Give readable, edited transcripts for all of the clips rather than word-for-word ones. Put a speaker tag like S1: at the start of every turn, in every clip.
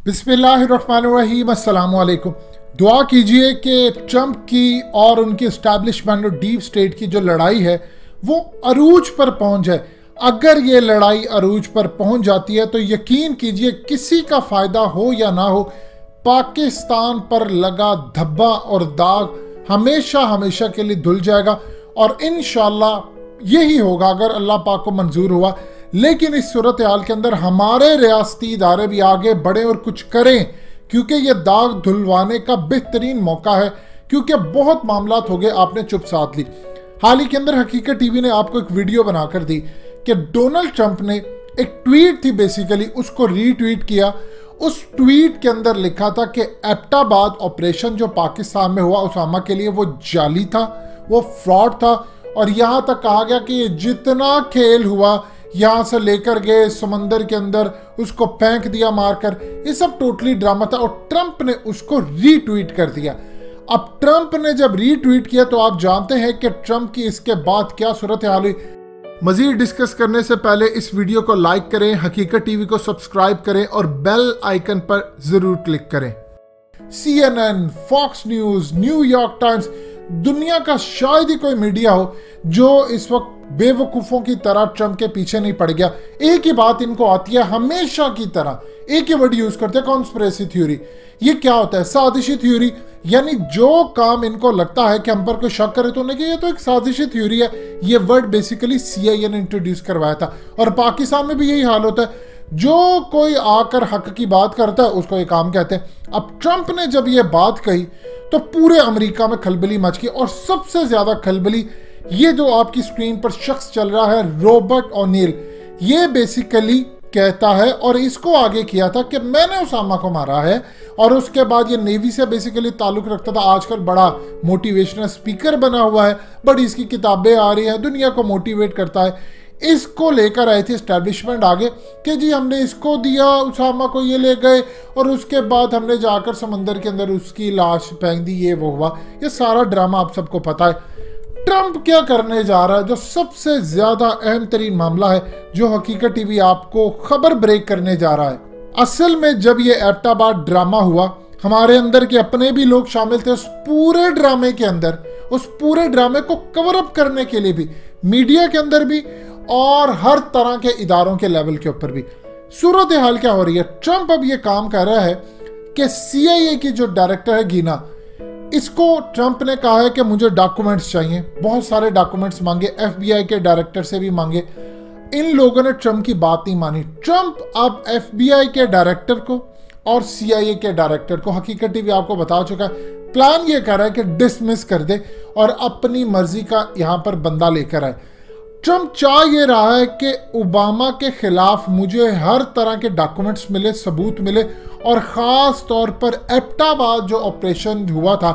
S1: बिस्मिल्लाहिर्रहमानिर्रहीम, अस्सलाम वालेकुम। दुआ कीजिए कि ट्रंप की और उनकी इस्टेब्लिशमेंट और डीप स्टेट की जो लड़ाई है वो अरूज पर पहुंच जाए। अगर ये लड़ाई अरूज पर पहुंच जाती है तो यकीन कीजिए किसी का फ़ायदा हो या ना हो, पाकिस्तान पर लगा धब्बा और दाग हमेशा हमेशा के लिए धुल जाएगा। और इंशाल्लाह यही होगा अगर अल्लाह पाक को मंजूर हुआ। लेकिन इस सूरत हाल के अंदर हमारे रियासती इदारे भी आगे बढ़ें और कुछ करें, क्योंकि ये दाग धुलवाने का बेहतरीन मौका है। क्योंकि बहुत मामलात हो गए आपने चुप साध ली। हाल ही के अंदर हकीकत टीवी ने आपको एक वीडियो बनाकर दी कि डोनाल्ड ट्रंप ने एक ट्वीट थी, बेसिकली उसको रीट्वीट किया। उस ट्वीट के अंदर लिखा था कि एबटाबाद ऑपरेशन जो पाकिस्तान में हुआ उसामा के लिए वो जाली था, वो फ्रॉड था। और यहाँ तक कहा गया कि ये जितना खेल हुआ, यहाँ से लेकर गए समंदर के अंदर, उसको फेंक दिया मारकर, ये सब टोटली ड्रामा था। और ट्रंप ने उसको रीट्वीट कर दिया। अब ट्रंप ने जब रीट्वीट किया तो आप जानते हैं कि ट्रंप की इसके बाद क्या सूरत हाल हुई। मजीद डिस्कस करने से पहले इस वीडियो को लाइक करें, हकीकत टीवी को सब्सक्राइब करें और बेल आइकन पर जरूर क्लिक करें। CNN, Fox News, New York Times, दुनिया का शायद ही कोई मीडिया हो जो इस वक्त बेवकूफों की तरह ट्रंप के पीछे नहीं पड़ गया। एक ही बात इनको आती है हमेशा की तरह, एक ही वर्ड यूज करते हैं, कॉन्स्पिरेसी थ्योरी। ये क्या होता है? साजिशी थ्योरी। यानी जो काम इनको लगता है कि हम पर कोई शक करे तो उन्हें कि ये तो एक साजिशी थ्योरी है। ये वर्ड बेसिकली CIA ने इंट्रोड्यूस करवाया था। और पाकिस्तान में भी यही हाल होता है, जो कोई आकर हक की बात करता है उसको ये काम कहते हैं। अब ट्रंप ने जब ये बात कही तो पूरे अमेरिका में खलबली मच गई। और सबसे ज्यादा खलबली ये जो आपकी स्क्रीन पर शख्स चल रहा है, रॉबर्ट ओनील, ये बेसिकली कहता है और इसको आगे किया था कि मैंने उसामा को मारा है। और उसके बाद ये नेवी से बेसिकली ताल्लुक रखता था। आजकल बड़ा मोटिवेशनल स्पीकर बना हुआ है, बड़ी इसकी किताबें आ रही हैं, दुनिया को मोटिवेट करता है। इसको लेकर आई थी एस्टैब्लिशमेंट आगे कि जी हमने इसको दिया, उसामा को ये ले गए और उसके बाद हमने जाकर समंदर के अंदर उसकी लाश फेंक दी, ये वो हुआ। ये सारा ड्रामा आप सबको पता है। ट्रंप क्या करने जा रहा है, जो सबसे ज्यादा अहम तरीन मामला है, जो हकीकत टीवी आपको खबर ब्रेक करने जा रहा है। असल में जब ये एबटाबाद ड्रामा हुआ, हमारे अंदर के अपने भी लोग शामिल थे उस पूरे ड्रामे के अंदर। उस पूरे ड्रामे को कवर अप करने के लिए भी मीडिया के अंदर भी और हर तरह के इदारों के लेवल के ऊपर भी। सूरत हाल क्या हो रही है? ट्रंप अब ये काम कर रहा है कि CIA की जो डायरेक्टर है गीना, इसको ट्रंप ने कहा है कि मुझे डॉक्यूमेंट्स चाहिए। बहुत सारे डॉक्यूमेंट्स मांगे, FBI के डायरेक्टर से भी मांगे। इन लोगों ने ट्रंप की बात नहीं मानी। ट्रंप अब FBI के डायरेक्टर को और CIA के डायरेक्टर को, हकीकत टीवी आपको बता चुका है, प्लान ये कर रहा है कि डिसमिस कर दे और अपनी मर्जी का यहां पर बंदा लेकर आए। ट्रंप चाह ये रहा है कि ओबामा के खिलाफ मुझे हर तरह के डॉक्यूमेंट्स मिले, सबूत मिले। और ख़ास तौर पर एबटाबाद जो ऑपरेशन हुआ था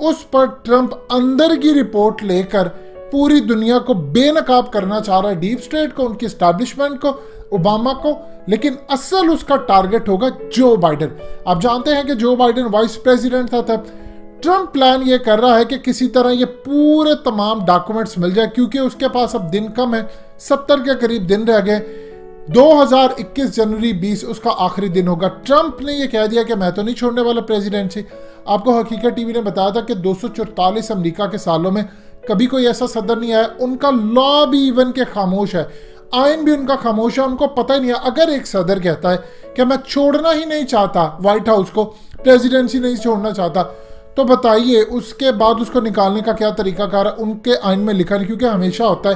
S1: उस पर ट्रंप अंदर की रिपोर्ट लेकर पूरी दुनिया को बेनकाब करना चाह रहा है, डीप स्टेट को, उनकी एस्टैब्लिशमेंट को, ओबामा को। लेकिन असल उसका टारगेट होगा जो बाइडेन। आप जानते हैं कि जो बाइडेन वाइस प्रेसिडेंट था तब। ट्रंप प्लान ये कर रहा है कि किसी तरह ये पूरे तमाम डॉक्यूमेंट्स मिल जाए, क्योंकि उसके पास अब दिन कम है, 70 के करीब दिन रह गए। 2021 जनवरी 20 उसका आखिरी दिन होगा। ट्रंप ने ये कह दिया कि मैं तो नहीं छोड़ने वाला प्रेसिडेंसी। आपको हकीकत टीवी ने बताया था कि 244 अमेरिका के सालों में कभी कोई ऐसा सदर नहीं आया। उनका लॉ भी इवन के खामोश है, आइन भी उनका खामोश है। उनको पता ही नहीं है अगर एक सदर कहता है कि मैं छोड़ना ही नहीं चाहता व्हाइट हाउस को, प्रेसिडेंसी नहीं छोड़ना चाहता, तो बताइए उसके बाद उसको निकालने का क्या तरीकाकार है? उनके आइन में लिखा नहीं। क्योंकि हमेशा होता है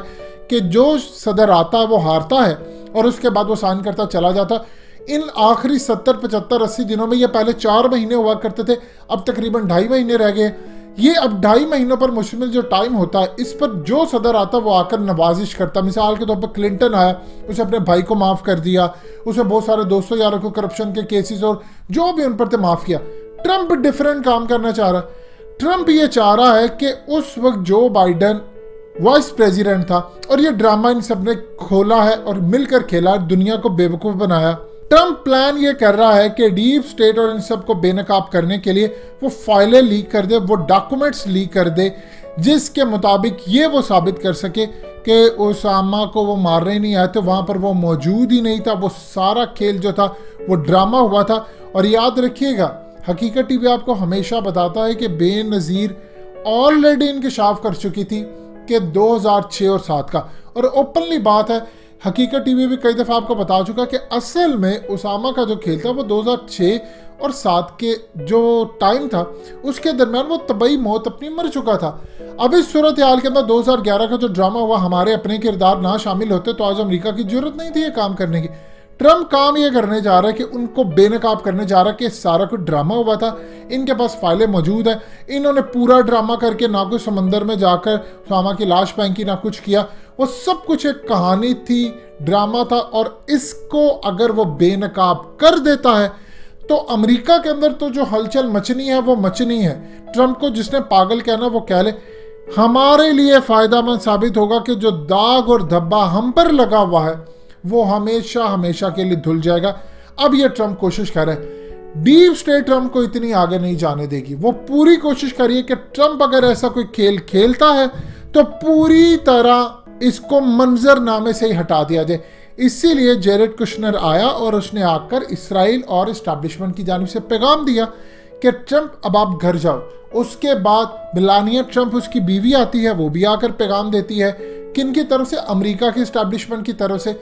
S1: कि जो सदर आता है वो हारता है और उसके बाद वो साइन करता चला जाता। इन आखिरी 70, 75, 80 दिनों में ये पहले 4 महीने हुआ करते थे, अब तकरीबन 2.5 महीने रह गए। ये अब 2.5 महीनों पर मुश्तमिल जो टाइम होता है, इस पर जो सदर आता वो आकर नवाजिश करता। मिसाल के तौर पर क्लिंटन आया, उसे अपने भाई को माफ़ कर दिया, उसे बहुत सारे दोस्तों यारों को करप्शन के केसेस और जो भी उन पर थे माफ़ किया। ट्रंप डिफरेंट काम करना चाह रहा है। ट्रंप ये चाह रहा है कि उस वक्त जो बाइडेन वाइस प्रेसिडेंट था और ये ड्रामा इन सब ने खोला है और मिलकर खेला, दुनिया को बेवकूफ़ बनाया। ट्रंप प्लान ये कर रहा है कि डीप स्टेट और इन सब को बेनकाब करने के लिए वो फाइलें लीक कर दे, वो डॉक्यूमेंट्स लीक कर दे जिसके मुताबिक ये वो साबित कर सके कि ओसामा को वो मारने नहीं आए थे, वहाँ पर वो मौजूद ही नहीं था, वो सारा खेल जो था वो ड्रामा हुआ था। और याद रखिएगा, हकीकत टीवी आपको हमेशा बताता है कि बेनज़ीर ऑलरेडी इंकशाफ कर चुकी थी कि 2006 और 7 का, और ओपनली बात है, हकीकत टीवी भी कई दफ़ा आपको बता चुका कि असल में उसामा का जो खेल था वो 2006 और 7 के जो टाइम था उसके दरमियान वो तबई मौत अपनी मर चुका था। अब इस सूरत हाल के अंदर 2011 का जो ड्रामा हुआ, हमारे अपने किरदार ना शामिल होते तो आज अमेरिका की जरूरत नहीं थी ये काम करने की। ट्रम्प काम ये करने जा रहा है कि उनको बेनकाब करने जा रहा है कि सारा कुछ ड्रामा हुआ था, इनके पास फाइलें मौजूद है, इन्होंने पूरा ड्रामा करके ना कोई समंदर में जाकर उसामा की लाश फेंकी ना कुछ किया, वो सब कुछ एक कहानी थी, ड्रामा था। और इसको अगर वो बेनकाब कर देता है तो अमेरिका के अंदर तो जो हलचल मचनी है वो मचनी है। ट्रम्प को जिसने पागल कहना वो कह ले, हमारे लिए फायदेमंद साबित होगा कि जो दाग और धब्बा हम पर लगा हुआ है वो हमेशा हमेशा के लिए धुल जाएगा। अब ये ट्रम्प कोशिश कर रहा है, डीप स्टेट ट्रम्प को इतनी आगे नहीं जाने देगी। वो पूरी कोशिश करिए कि ट्रम्प अगर ऐसा कोई खेल खेलता है तो पूरी तरह इसको मंजरनामे से ही हटा दिया जाए। इसीलिए जेरेड कुशनर आया और उसने आकर इसराइल और इस्टेब्लिशमेंट की जानिब से पैगाम दिया कि ट्रम्प अब आप घर जाओ। उसके बाद मेलानिया ट्रम्प, उसकी बीवी आती है, वो भी आकर पैगाम देती है, किन की तरफ से, अमेरिका की इस्टेब्लिशमेंट की तरफ से,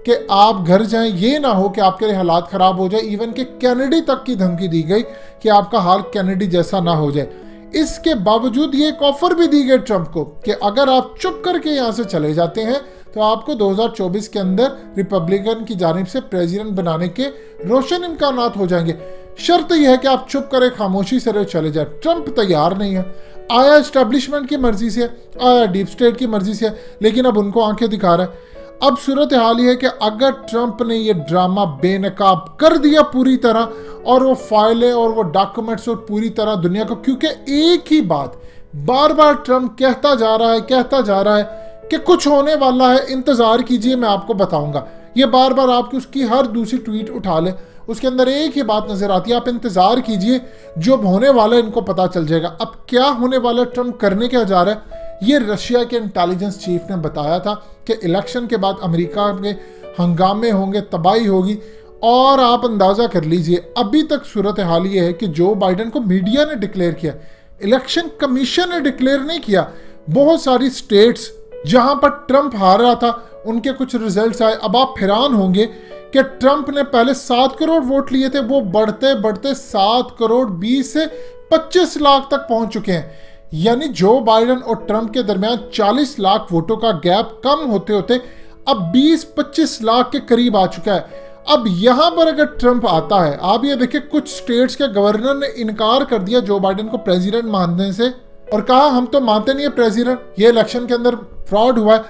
S1: कि आप घर जाएं, ये ना हो कि आपके लिए हालात ख़राब हो जाए। इवन कि कैनेडी तक की धमकी दी गई कि आपका हाल कैनेडी जैसा ना हो जाए। इसके बावजूद ये एक ऑफर भी दी गई ट्रम्प को कि अगर आप चुप करके यहाँ से चले जाते हैं तो आपको 2024 के अंदर रिपब्लिकन की जानिब से प्रेसिडेंट बनाने के रोशन इम्कानात हो जाएंगे। शर्त यह है कि आप चुप करें, खामोशी से चले जाए। ट्रम्प तैयार नहीं है, आया इस्टेब्लिशमेंट की मर्जी से, आया डीप स्टेट की मर्जी से, लेकिन अब उनको आंखें दिखा रहा है। अब सूरत हाल ये है कि अगर ट्रम्प ने ये ड्रामा बेनकाब कर दिया पूरी तरह और वो फाइलें और वो डॉक्यूमेंट्स और पूरी तरह दुनिया को, क्योंकि एक ही बात बार बार ट्रम्प कहता जा रहा है कि कुछ होने वाला है, इंतजार कीजिए, मैं आपको बताऊंगा। ये बार बार आपकी उसकी हर दूसरी ट्वीट उठा ले, उसके अंदर एक ही बात नजर आती है, आप इंतजार कीजिए, जो होने वाला है इनको पता चल जाएगा। अब क्या होने वाला है, ट्रम्प करने क्या जा रहा है, ये रशिया के इंटेलिजेंस चीफ ने बताया था कि इलेक्शन के बाद अमेरिका में हंगामे होंगे, तबाही होगी। और आप अंदाजा कर लीजिए, अभी तक सूरत हाल ये है कि जो बाइडेन को मीडिया ने डिक्लेयर किया, इलेक्शन कमीशन ने डिक्लेयर नहीं किया। बहुत सारी स्टेट्स जहां पर ट्रम्प हार रहा था उनके कुछ रिजल्ट्स आए। अब आप हैरान होंगे कि ट्रम्प ने पहले 7 करोड़ वोट लिए थे, वो बढ़ते बढ़ते 7 करोड़ 20 से 25 लाख तक पहुंच चुके हैं। यानी जो बाइडेन और ट्रम्प के दरमियान 40 लाख वोटों का गैप कम होते होते अब 20-25 लाख के करीब आ चुका है। अब यहां पर अगर ट्रम्प आता है, आप ये देखिए, कुछ स्टेट्स के गवर्नर ने इनकार कर दिया जो बाइडेन को प्रेसिडेंट मानने से और कहा हम तो मानते नहीं है प्रेसिडेंट, ये इलेक्शन के अंदर फ्रॉड हुआ है।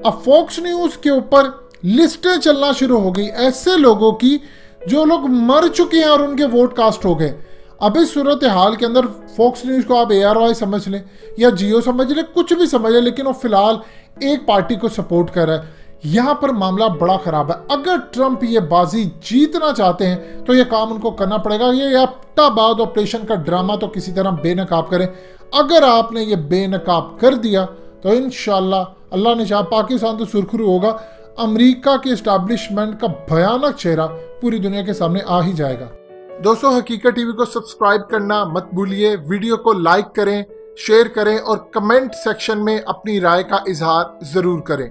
S1: अब फॉक्स न्यूज के ऊपर लिस्टें चलना शुरू हो गई ऐसे लोगों की जो लोग मर चुके हैं और उनके वोट कास्ट हो गए। अब इस सूरत हाल के अंदर फॉक्स न्यूज को आप ARY समझ लें या जियो समझ लें, कुछ भी समझ लें, लेकिन वो फिलहाल एक पार्टी को सपोर्ट कर रहा है। यहाँ पर मामला बड़ा खराब है। अगर ट्रम्प ये बाजी जीतना चाहते हैं तो ये काम उनको करना पड़ेगा। ये एबटाबाद ऑपरेशन का ड्रामा तो किसी तरह बेनकाब करें। अगर आपने ये बेनकाब कर दिया तो इंशाल्लाह, अल्लाह ने चाहा, पाकिस्तान तो सुरखरू होगा, अमेरिका के एस्टैब्लिशमेंट का भयानक चेहरा पूरी दुनिया के सामने आ ही जाएगा। दोस्तों, हकीकत टीवी को सब्सक्राइब करना मत भूलिए, वीडियो को लाइक करें, शेयर करें और कमेंट सेक्शन में अपनी राय का इजहार जरूर करें।